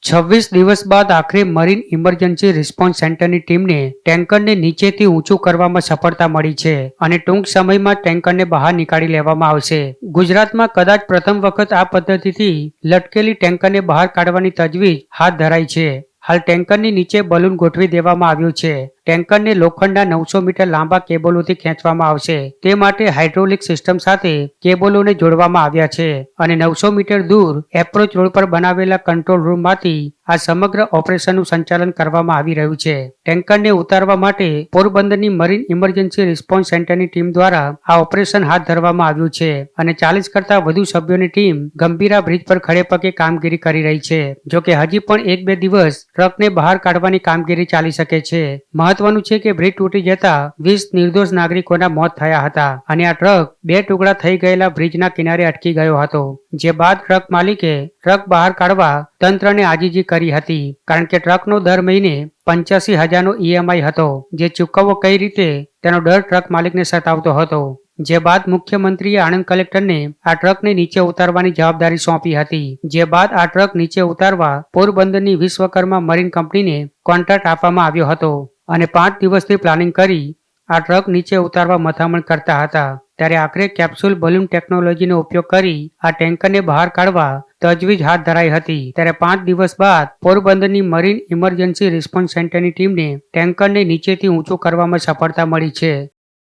26 દિવસ બાદ આખરે મરીન ઇમરજન્સી રિસ્પોન્સ સેન્ટરની ટીમને ટેન્કરને નીચેથી ઊંચું કરવામાં સફળતા મળી છે અને ટૂંક સમયમાં ટેન્કરને બહાર નીકાળી લેવામાં આવશે. ગુજરાતમાં કદાચ પ્રથમ વખત આ પદ્ધતિથી લટકેલી ટેન્કરને બહાર કાઢવાની તજવીજ હાથ ધરાઈ છે. હાલ ટેન્કરની નીચે બલૂન ગોઠવી દેવામાં આવ્યું છે. ટેન્કરને લોખંડના 900 મીટર લાંબા કેબલોથી ખેંચવામાં આવશે. તે માટે હાઇડ્રોલિક સિસ્ટમ સાથે કેબલોને જોડવામાં આવ્યા છે અને 900 મીટર દૂર એપ્રોચ રોડ પર બનાવેલા કંટ્રોલ રૂમમાંથી આ સમગ્ર ઓપરેશનનું સંચાલન કરવામાં આવી રહ્યું છે. ટેન્કરને ઉતારવા માટે પોરબંદરની મરીન ઇમરજન્સી રિસ્પોન્સ સેન્ટરની ટીમ દ્વારા આ ઓપરેશન હાથ ધરવામાં આવ્યું છે અને 40 કરતા વધુ સભ્યોની ટીમ ગંભીરા બ્રિજ પર ખડેપગે કામગીરી કરી રહી છે. જોકે હજી પણ 1-2 દિવસ ટ્રકને બહાર કાઢવાની કામગીરી ચાલી શકે છે. મહત્વનું છે કે બ્રિજ તૂટી જતા 20 નિર્દોષ નાગરિકોના મોત થયા હતા અને આ ટ્રક 2 ટુકડા થઈ ગયેલા બ્રિજના કિનારે અટકી ગયો હતો. જે બાદ ટ્રક માલિકે ટ્રક બહાર કાઢવા તંત્રને આજીજી કરી હતી, કારણ કે ટ્રકનો દર મહિને 85,000નો EMI હતો, જે ચૂકવવો કઈ રીતે તેનો ડર ટ્રક માલિકને સતાવતો હતો. જે બાદ મુખ્યમંત્રીએ આણંદ કલેક્ટરને આ ટ્રકને નીચે ઉતારવાની જવાબદારી સોંપી હતી. જે બાદ આ ટ્રક નીચે ઉતારવા પોરબંદરની વિશ્વકર્મા મરીન કંપનીને કોન્ટ્રાક્ટ આપવામાં આવ્યો હતો અને 5 દિવસથી પ્લાનિંગ કરી આ ટ્રક નીચે ઉતારવા મથામણ કરતા હતા. ત્યારે આખરે કેપ્સ્યુલ બલૂન ટેકનોલોજીનો ઉપયોગ કરી આ ટેન્કરને બહાર કાઢવા તજવીજ હાથ ધરાઈ હતી. ત્યારે 5 દિવસ બાદ પોરબંદરની મરીન ઇમરજન્સી રિસ્પોન્સ સેન્ટરની ટીમને ટેન્કરને નીચેથી ઊંચું કરવામાં સફળતા મળી છે.